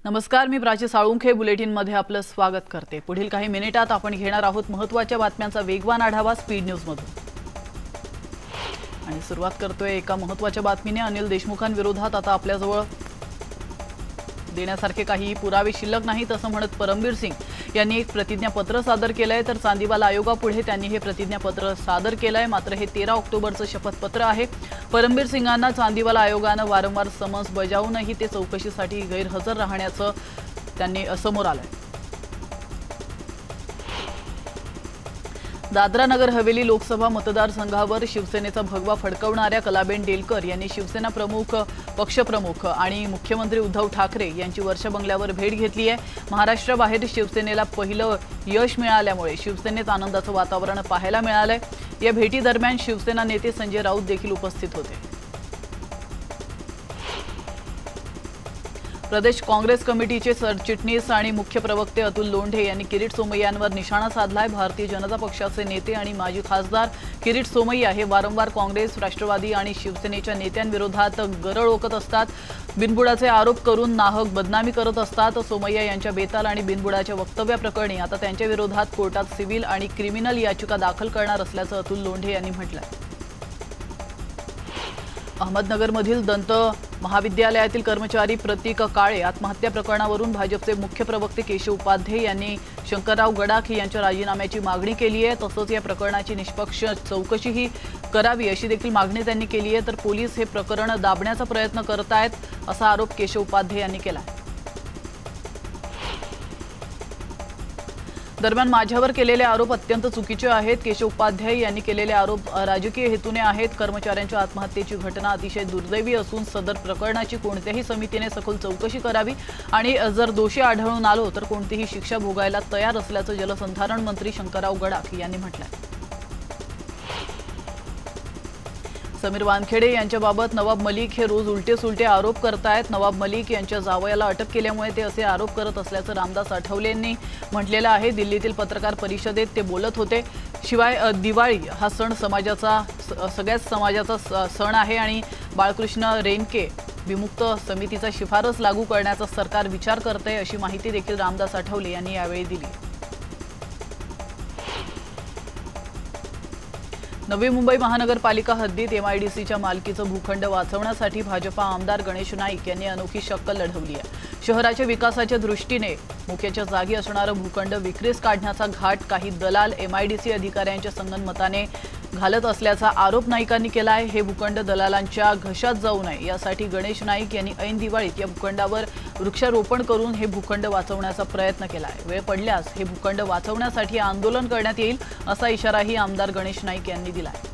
नमस्कार, मी प्राची साळुंखे बुलेटिनमध्ये आपलं स्वागत करते। पुढील काही मिनिटात आपण घेणार आहोत महत्त्वाच्या बातम्यांचा वेगवान आढावा स्पीड न्यूज मधून। आणि सुरुवात करतोय एका महत्त्वाच्या बातमीने। अनिल देशमुखांविरोधात आता आपल्याजवळ देण्यासारखे काही पुरावे शिल्लक नाहीत असं म्हणत परमबीर सिंग यांनी एक प्रतिज्ञापत्र सादर केलंय। तर चांदीवाल आयोगापुढे त्यांनी हे प्रतिज्ञापत्र सादर केलंय। मात्र हे 13 ऑक्टोबरचं शपथपत्र आहे। परमबीर सिंगांना चांदीवाल आयोगाने वारंवार समन्स बजावूनही ते चौकशीसाठी गैरहजर राहण्याचं त्यांनी समोर आलंय। दादरा नगर हवेली लोकसभा मतदारसंघावर शिवसेनेचा भगवा फडकवणाऱ्या कलाबेन डेलकर यांनी शिवसेना प्रमुख, पक्षप्रमुख आणि मुख्यमंत्री उद्धव ठाकरे यांची वर्षा बंगल्यावर भेट घेतली आहे। महाराष्ट्राबाहेर शिवसेनेला पहिलं यश मिळाल्यामुळे शिवसेनेत आनंदाचं वातावरण पाहायला मिळालंय। या भेटीदरम्यान शिवसेना नेते संजय राऊत देखील उपस्थित होते। प्रदेश काँग्रेस कमिटीचे सरचिटणीस आणि मुख्य प्रवक्ते अतुल लोंढे यांनी किरीट सोमय्यांवर निशाणा साधलाय। भारतीय जनता पक्षाचे नेते आणि माजी खासदार किरीट सोमय्या हे वारंवार काँग्रेस, राष्ट्रवादी आणि शिवसेनेच्या नेत्यांविरोधात गरळ ओकत असतात। बिनबुडाचे आरोप करून नाहक बदनामी करत असतात। सोमय्या यांच्या बेताल आणि बिनबुडाच्या वक्तव्याप्रकरणी आता त्यांच्या विरोधात कोर्टात सिव्हिल आणि क्रिमिनल याचिका दाखल करणार असल्याचं अतुल लोंढे यांनी म्हटलंय। अहमदनगरमधील दंत महाविद्यालयातील कर्मचारी प्रतीक काळे आत्महत्या प्रकरणावरून भाजपचे मुख्य प्रवक्ते केशव उपाध्ये यांनी शंकरराव गडाख यांच्या राजीनाम्याची मागणी केली आहे। तसंच या प्रकरणाची निष्पक्ष चौकशीही करावी अशी देखील मागणी त्यांनी केली आहे। तर पोलीस हे प्रकरण दाबण्याचा प्रयत्न करत आहेत असा आरोप केशव उपाध्ये यांनी केला। दरम्यान माझ्यावर केलेले आरोप अत्यंत चुकीचे आहेत। केशव उपाध्याय यांनी केलेले आरोप राजकीय हेतूने आहेत। कर्मचाऱ्यांच्या आत्महत्येची घटना अतिशय दुर्दैवी असून सदर प्रकरणाची कोणत्याही समितीने सखोल चौकशी करावी आणि जर दोषी आढळून आलो तर कोणतीही शिक्षा भोगायला तयार असल्याचं जलसंधारण मंत्री शंकरराव गडाख यांनी म्हटलंय। समीर वानखेडे यांच्याबाबत नवाब मलिक हे रोज उलटे-सुलटे आरोप करतायत। नवाब मलिक यांच्या जावयाला अटक केल्यामुळे ते असे आरोप करत असल्याचं रामदास आठवलेंनी म्हटलेलं आहे। दिल्लीतील पत्रकार परिषदेत ते बोलत होते। शिवाय दिवाळी हा सण सगळ्याच समाजाचा सण आहे आणि बाळकृष्ण रेणके विमुक्त समितीचा शिफारस लागू करण्याचा सरकार विचार करते अशी माहिती देखील रामदास आठवले यांनी यावेळी दिली। नवी मुंबई महानगरपालिका हद्दीत एमआयडीसीच्या मालकीचं भूखंड वाचवण्यासाठी भाजपा आमदार गणेश नाईक यांनी अनोखी शक्कल लढवली आहे। शहराच्या विकासाच्या दृष्टीने मुख्याच्या जागी असणारं भूखंड विक्रीस काढण्याचा घाट काही दलाल एमआयडीसी अधिकाऱ्यांच्या संगनमताने घालत असल्याचा आरोप नाईकांनी केला आहे। हे भूखंड दलालांच्या घशात जाऊ नये यासाठी गणेश नाईक यांनी ऐन दिवाळीत या भूखंडावर वृक्षारोपण करून हे भूखंड वाचवण्याचा प्रयत्न केला आहे। वेळ पडल्यास हे भूखंड वाचवण्यासाठी आंदोलन करण्यात येईल असा इशाराही आमदार गणेश नाईक यांनी दिला आहे।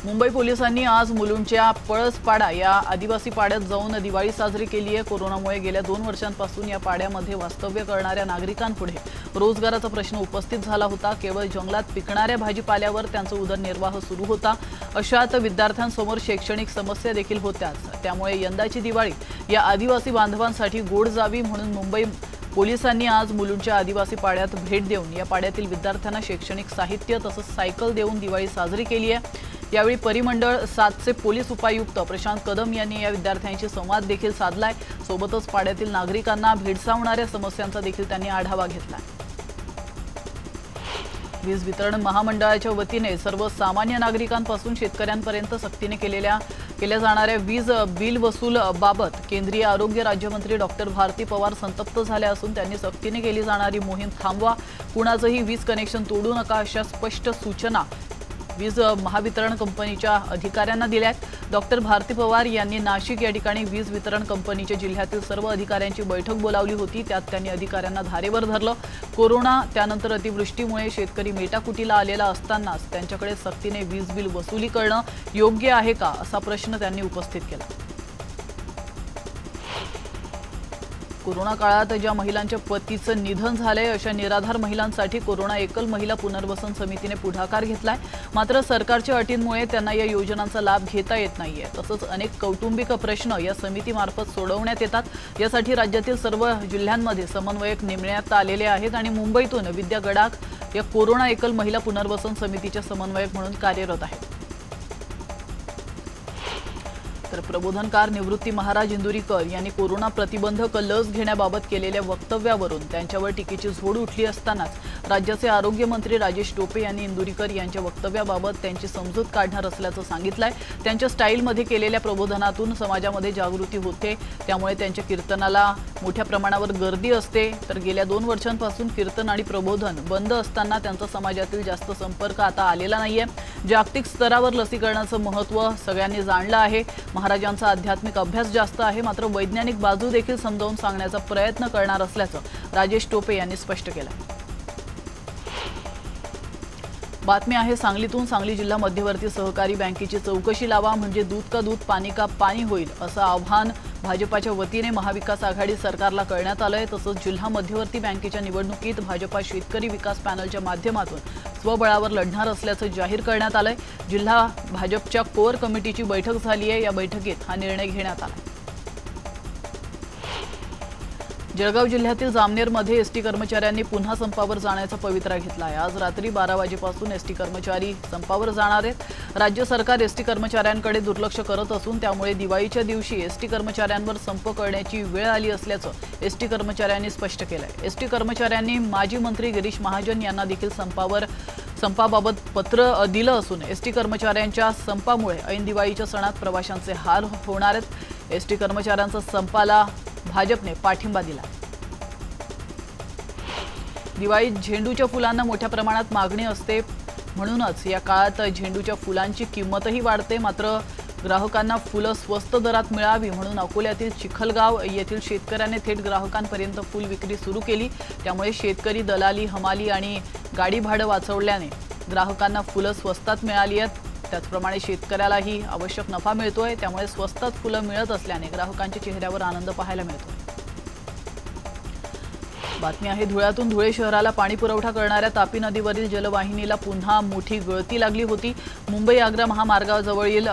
मुंबई पोलिसांनी आज मुलुंडच्या पळसपाडा या आदिवासी पाड्यात जाऊन दिवाळी साजरी केली आहे। कोरोनामुळे गेल्या 2 वर्षांपासून या पाड्यामध्ये वास्तव्य करणाऱ्या नागरिकांपुढे रोजगाराचा प्रश्न उपस्थित झाला होता। केवळ जंगलात पिकणाऱ्या भाजीपाल्यावर त्यांचा उदरनिर्वाह सुरू होता। अशात विद्यार्थ्यांसमोर शैक्षणिक समस्या देखील होत्याच। त्यामुळे यंदाची दिवाळी या आदिवासी बांधवांसाठी गोड जावी म्हणून मुंबई पोलिसांनी आज मुलुंडच्या आदिवासी पाड्यात भेट देऊन या पाड्यातील विद्यार्थ्यांना शैक्षणिक साहित्य तसंच सायकल देऊन दिवाळी साजरी केली आहे। यावेळी परिमंडळ 7चे पोलीस उपायुक्त प्रशांत कदम यांनी या विद्यार्थ्यांशी संवाद देखील साधलाय। सोबतच पाड्यातील नागरिकांना भेडसावणाऱ्या समस्यांचा देखील त्यांनी आढावा घेतला। वीज वितरण महामंडळाच्या वतीने सर्वसामान्य नागरिकांपासून शेतकऱ्यांपर्यंत सक्तीने केल्या जाणाऱ्या वीज बिल वसूल बाबत केंद्रीय आरोग्य राज्यमंत्री डॉक्टर भारती पवार संतप्त झाले असून त्यांनी सक्तीने केली जाणारी मोहीम थांबवा, कुणाचंही वीज कनेक्शन तोडू नका अशा स्पष्ट सूचना वीज महावितरण कंपनीच्या अधिकाऱ्यांना दिल्यात। डॉक्टर भारती पवार यांनी नाशिक या ठिकाणी वीज वितरण कंपनीच्या जिल्ह्यातील सर्व अधिकाऱ्यांची बैठक बोलावली होती। त्यात त्यांनी अधिकाऱ्यांना धारेवर धरलं। कोरोना त्यानंतर अतिवृष्टीमुळे शेतकरी मेटाकुटीला आलेला असतानाच त्यांच्याकडे सक्तीने वीज बिल वसुली करणं योग्य आहे का असा प्रश्न त्यांनी उपस्थित केला। कोरोना काळात ज्या महिलांच्या पतीचं निधन झालंय अशा निराधार महिलांसाठी कोरोना एकल महिला पुनर्वसन समितीने पुढाकार घेतलाय। मात्र सरकारच्या अटींमुळे त्यांना या योजनांचा लाभ घेता येत नाहीये। तसंच अनेक कौटुंबिक प्रश्न या समितीमार्फत सोडवण्यात येतात। यासाठी राज्यातील सर्व जिल्ह्यांमध्ये समन्वयक नेमण्यात आलेले आहेत आणि मुंबईतून विद्या गडाख या कोरोना एकल महिला पुनर्वसन समितीच्या समन्वयक म्हणून कार्यरत आहेत। तर प्रबोधनकार निवृत्ती महाराज इंदुरीकर यांनी कोरोना प्रतिबंधक लस घेण्याबाबत केलेल्या वक्तव्यावरून त्यांच्यावर टीकेची झोड उठली असतानाच राज्याचे आरोग्य मंत्री राजेश टोपे यांनी इंदुरीकर यांच्या वक्तव्याबाबत त्यांची समजूत काढणार असल्याचं सांगितलंय। त्यांच्या स्टाईलमध्ये केलेल्या प्रबोधनातून समाजामध्ये जागृती होते, त्यामुळे त्यांच्या कीर्तनाला मोठ्या प्रमाणावर गर्दी असते। तर गेल्या 2 वर्षांपासून कीर्तन आणि प्रबोधन बंद असताना त्यांचा समाजातील जास्त संपर्क आता आलेला नाहीये। जागतिक स्तरावर लसीकरणाचं महत्त्व सगळ्यांनी जाणलं आहे। महाराजांचा आध्यात्मिक अभ्यास जास्त आहे, मात्र वैज्ञानिक बाजू देखील समजावून सांगण्याचा प्रयत्न करणार असल्याचं राजेश टोपे यांनी स्पष्ट केलं। बातमी आहे सांगलीतून। सांगली जिल्हा मध्यवर्ती सहकारी बँकेची चौकशी लावा, म्हणजे दूध का दूध पाणी का पाणी होईल, असं आव्हान भाजपाच्या वतीने महाविकास आघाडी सरकारला करण्यात आलंय। तसंच जिल्हा मध्यवर्ती बँकेच्या निवडणुकीत भाजपा शेतकरी विकास पॅनलच्या माध्यमातून स्वबळावर लढणार असल्याचं जाहीर करण्यात आलंय। जिल्हा भाजपच्या कोर कमिटीची बैठक झाली आहे, या बैठकीत हा निर्णय घेण्यात आला। जळगाव जिल्ह्यातील जामनेरमध्ये एसटी कर्मचाऱ्यांनी पुन्हा संपावर जाण्याचा पवित्रा घेतला आहे। आज रात्री 12 वाजेपासून एसटी कर्मचारी संपावर जाणार आहेत। राज्य सरकार एसटी कर्मचाऱ्यांकडे दुर्लक्ष करत असून त्यामुळे दिवाळीच्या दिवशी एसटी कर्मचाऱ्यांवर संप करण्याची वेळ आली असल्याचं एसटी कर्मचाऱ्यांनी स्पष्ट केलंय। एसटी कर्मचाऱ्यांनी माजी मंत्री गिरीश महाजन यांना देखील संपाबाबत पत्र दिलं असून एसटी कर्मचाऱ्यांच्या संपामुळे ऐन दिवाळीच्या सणात प्रवाशांचे हाल होणार आहेत। एसटी कर्मचाऱ्यांच्या संपाला भाजपने पाठिंबा दिला। दिवाळीत झेंडूच्या फुलांना मोठ्या प्रमाणात मागणी असते, म्हणूनच या काळात झेंडूच्या फुलांची किंमतही वाढते। मात्र ग्राहकांना फुलं स्वस्त दरात मिळावी म्हणून अकोल्यातील चिखलगाव येथील शेतकऱ्यांनी थेट ग्राहकांपर्यंत फुल विक्री सुरू केली। त्यामुळे शेतकरी, दलाली, हमाली आणि गाडी भाडं वाचवल्याने ग्राहकांना फुलं स्वस्तात मिळाली आहेत। त्याचप्रमाणे शेतकऱ्यालाही आवश्यक नफा मिळतोय, त्यामुळे स्वस्तात फुलं मिळत असल्याने ग्राहकांच्या चेहऱ्यावर आनंद पाहायला मिळतोय। बातमी आहे धुळ्यातून। धुळे शहराला पाणी पुरवठा करणाऱ्या तापी नदीवरील जलवाहिनीला पुन्हा मोठी गळती लागली होती। मुंबई आग्रा महामार्गाजवळील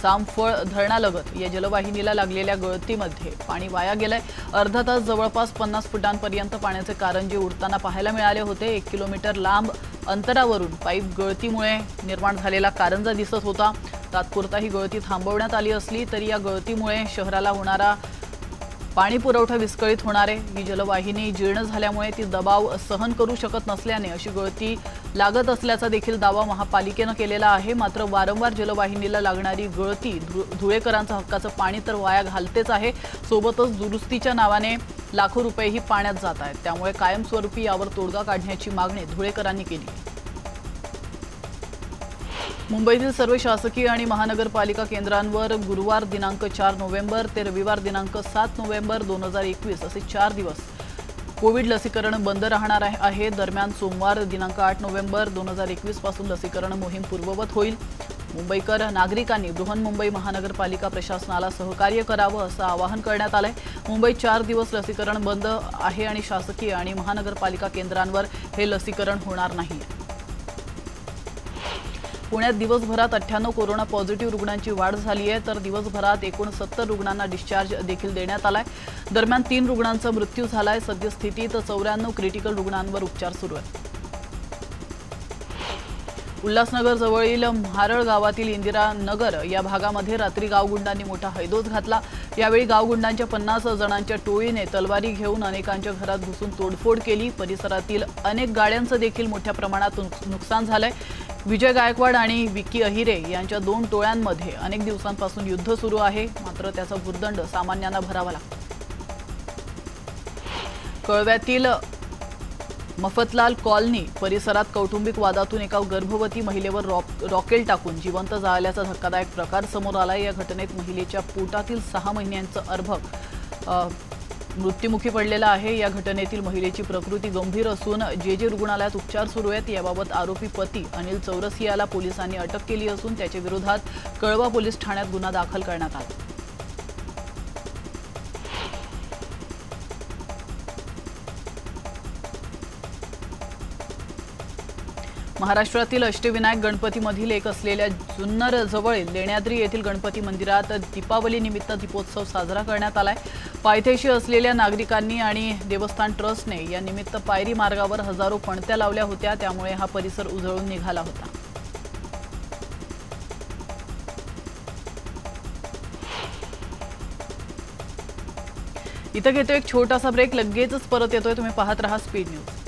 जामफळ धरणालगत या जलवाहिनीला लागलेल्या गळतीमध्ये पाणी वाया गेलंय। अर्धा तास जवळपास 50 फुटांपर्यंत पाण्याचे कारंजे उडताना पाहायला मिळाले होते। 1 किलोमीटर लांब अंतरावरून पाईप गळतीमुळे निर्माण झालेला कारंजा दिसत होता। तात्पुरता ही गळती थांबवण्यात आली असली तरी या गळतीमुळे शहराला होणारा पाणी पुरवठा विस्कळीत होणार आहे। ही जलवाहिनी जीर्ण झाल्यामुळे ती दबाव सहन करू शकत नसल्याने अशी गळती लागत असल्याचा देखील दावा महापालिकेने केलेला आहे। मात्र वारंवार जलवाहिनीला लागणारी गळती धुळेकरांचं हक्काचं पाणी तर वाया घालतेच आहे, सोबतच दुरुस्तीच्या नावाने लाखो रुपयेही पाण्यात जात आहेत। त्यामुळे कायमस्वरूपी यावर तोडगा काढण्याची मागणी धुळेकरांनी केली। मुंबईतील सर्व शासकीय आणि महानगरपालिका केंद्रांवर गुरुवार दिनांक 4 नोव्हेंबर ते रविवार दिनांक 7 नोव्हेंबर 2021 असे 4 दिवस कोविड लसीकरण बंद राहणार आहे। दरम्यान सोमवार दिनांक 8 नोव्हेंबर 2021 पासून लसीकरण मोहीम पूर्ववत होईल। मुंबईकर नागरिकांनी बृहन्मुंबई महानगरपालिका प्रशासनाला सहकार्य करावं असं आवाहन करण्यात आलंय। मुंबईत 4 दिवस लसीकरण बंद आहे आणि शासकीय आणि महानगरपालिका केंद्रांवर हे लसीकरण होणार नाही। पुण्यात दिवसभरात 98 कोरोना पॉझिटिव्ह रुग्णांची वाढ झाली आहे, तर दिवसभरात एकूण 70 रुग्णांना डिस्चार्ज देखील देण्यात आलाय। दरम्यान 3 रुग्णांचा मृत्यू झालाय। सद्यस्थितीत 94 क्रिटिकल रुग्णांवर उपचार सुरू आहेत। उल्हासनगर जवळील म्हारळ गावातील इंदिरा नगर या भागामध्ये रात्री गावगुंडांनी मोठा हैदोस घातला। यावेळी गावगुंडांच्या 50 जणांच्या टोळीने तलवारी घेऊन अनेकांच्या घरात घुसून तोडफोड केली। परिसरातील अनेक गाड्यांचं देखील मोठ्या प्रमाणात नुकसान झालंय। विजय गायकवाड आणि विकी अहिरे यांच्या 2 टोळ्यांमध्ये अनेक दिवसांपासून युद्ध सुरू आहे, मात्र त्याचा भुर्दंड सामान्यांना भरावा लागतो। कळव्यातील मफतलाल कॉलनी परिसरात कौटुंबिक वादातून एका गर्भवती महिलेवर रॉकेल टाकून जिवंत जाळल्याचा धक्कादायक प्रकार समोर आलाय। या घटनेत महिलेच्या पोटातील 6 महिन्यांचं अर्भक मृत्युमुखी पडलेला आहे। या घटनेतील महिलेची प्रकृती गंभीर असून जे रुग्णालयात उपचार सुरू आहेत। याबाबत आरोपी पती अनिल चौरसियाला पोलिसांनी अटक केली असून त्याच्या विरोधात कळवा पोलीस ठाण्यात गुन्हा दाखल करण्यात आला। महाराष्ट्रातील अष्टविनायक गणपतीमधील एक असलेल्या जुन्नर जवळील लेण्याद्री येथील गणपती मंदिरात दीपावली निमित्त दीपोत्सव साजरा करण्यात आलाय। पायथ्याशी असलेल्या नागरिकांनी आणि देवस्थान ट्रस्टने या निमित्त पायरी मार्गावर हजारो पणत्या लावल्या होत्या, त्यामुळे हा परिसर उजळून निघाला होता। इथं घेतो एक छोटासा ब्रेक, लगेचच परत येतोय. तुम्ही पाहत रहा स्पीड न्यूज.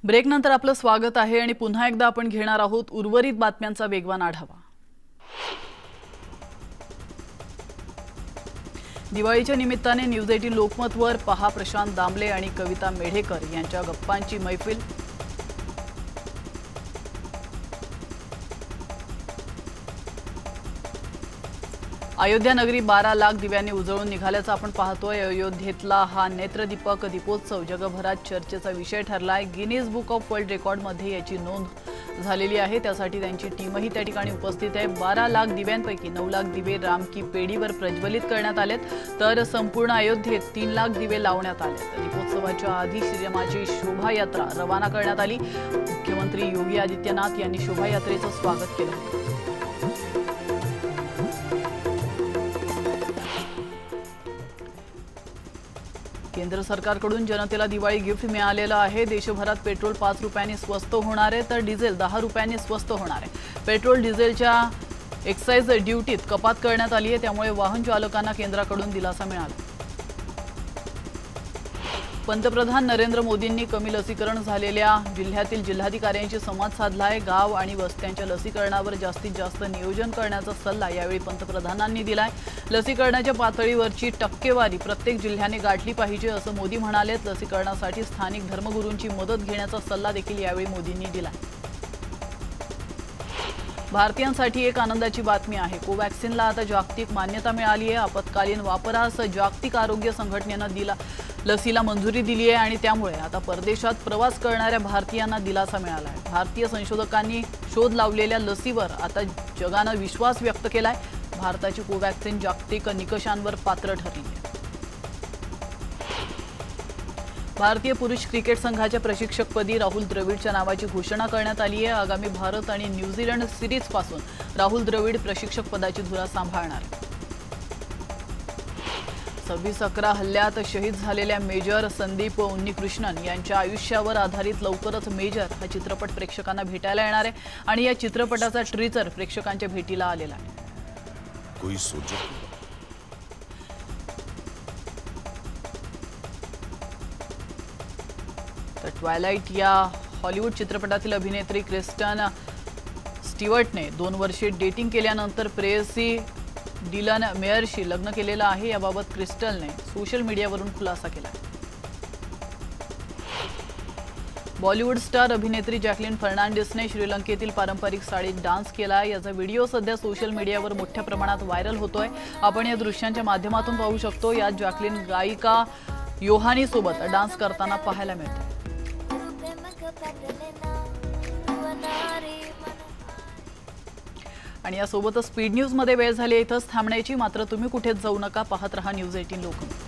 ब्रेक नंतर आपलं स्वागत आहे आणि पुन्हा एकदा आपण घेणार आहोत उर्वरित बातम्यांचा वेगवान आढावा. दिवाळीच्या निमित्ताने न्यूज 18 लोकमतवर पहा प्रशांत दामले आणि कविता मेढेकर यांच्या गप्पांची मैफिल. अयोध्या नगरी 12 लाख दिव्यांनी उजळून निघाल्याचं आपण पाहतोय. अयोध्येतला हा नेत्रदीपक दीपोत्सव जगभरात चर्चेचा विषय ठरलाय. गिनीज बुक ऑफ वर्ल्ड रेकॉर्डमध्ये याची नोंद झालेली आहे. त्यासाठी त्यांची टीमही त्या ठिकाणी उपस्थित आहे. 12 लाख दिव्यांपैकी 9 लाख दिवे राम की पेढीवर प्रज्वलित करण्यात आलेत, तर संपूर्ण अयोध्येत 3 लाख दिवे लावण्यात आलेत. दीपोत्सवाच्या आधी श्रीरामाची शोभायात्रा रवाना करण्यात आली. मुख्यमंत्री योगी आदित्यनाथ यांनी शोभायात्रेचं स्वागत केलं. केंद्र सरकारकडून जनतेला दिवाळी गिफ्ट मिळालेलं आहे. देशभरात पेट्रोल 5 रुपयांनी स्वस्त होणार आहे, तर डिझेल 10 रुपयांनी स्वस्त होणार आहे. पेट्रोल डिझेलच्या एक्साइज ड्युटीत कपात करण्यात आली आहे, त्यामुळे वाहन चालकांना केंद्राकडून दिलासा मिळाला. पंतप्रधान नरेंद्र मोदींनी कमी लसीकरण झालेल्या जिल्ह्यातील जिल्हाधिकाऱ्यांशी संवाद साधला आहे. गाव आणि वस्त्यांच्या लसीकरणावर जास्तीत जास्त नियोजन करण्याचा सल्ला यावेळी पंतप्रधानांनी दिलाय. लसीकरणाच्या पातळीवरची टक्केवारी प्रत्येक जिल्ह्याने गाठली पाहिजे असं मोदी म्हणालेत. लसीकरणासाठी स्थानिक धर्मगुरूंची मदत घेण्याचा सल्ला देखील यावेळी मोदींनी दिला. भारतीयांसाठी एक आनंदाची बातमी आहे. कोवॅक्सिनला आता जागतिक मान्यता मिळाली आहे. आपत्कालीन वापरास जागतिक आरोग्य संघटनेनं लसीला मंजुरी दिली आहे आणि त्यामुळे आता परदेशात प्रवास करणाऱ्या भारतीयांना दिलासा मिळाला आहे. भारतीय संशोधकांनी शोध लावलेल्या लसीवर आता जगानं विश्वास व्यक्त केलाय. भारताची कोवॅक्सिन जागतिक निकषांवर पात्र ठरली आहे. भारतीय पुरुष क्रिकेट संघाच्या प्रशिक्षकपदी राहुल द्रविडच्या नावाची घोषणा करण्यात आली आहे. आगामी भारत आणि न्यूझीलंड सिरीजपासून राहुल द्रविड प्रशिक्षकपदाची धुरा सांभाळणार. 26/11 हल्ल्यात शहीद झालेल्या मेजर संदीप उन्नीकृष्णन यांच्या आयुष्यावर आधारित लवकरच मेजर हा चित्रपट प्रेक्षकांना भेटायला येणार आहे आणि या चित्रपटाचा ट्रेलर प्रेक्षकांच्या भेटीला आलेला आहे. कोई सोचे तर ट्वायलाइट या हॉलिवूड चित्रपटातील अभिनेत्री क्रिस्टन स्टीवर्टने 2 वर्षे डेटिंग केल्यानंतर प्रेयसी डिलन मेयरशी लग्न केलेलं आहे. याबाबत क्रिस्टलने सोशल मीडियावरून खुलासा केला. बॉलिवूड स्टार अभिनेत्री जॅकलिन फर्नांडिसने श्रीलंकेतील पारंपरिक साडीत डान्स केला. याचा व्हिडिओ सध्या सोशल मीडियावर मोठ्या प्रमाणात व्हायरल होतोय. आपण या दृश्यांच्या माध्यमातून पाहू शकतो. यात जॅकलिन गायिका योहानी सोबत डान्स करताना पाहायला मिळते. आणि यासोबतच स्पीड न्यूज मध्ये वेळ झाली. इथंच थांबण्याची. मात्र तुम्ही कुठेच जाऊ नका. पाहत रहा न्यूज 18 लोकमत.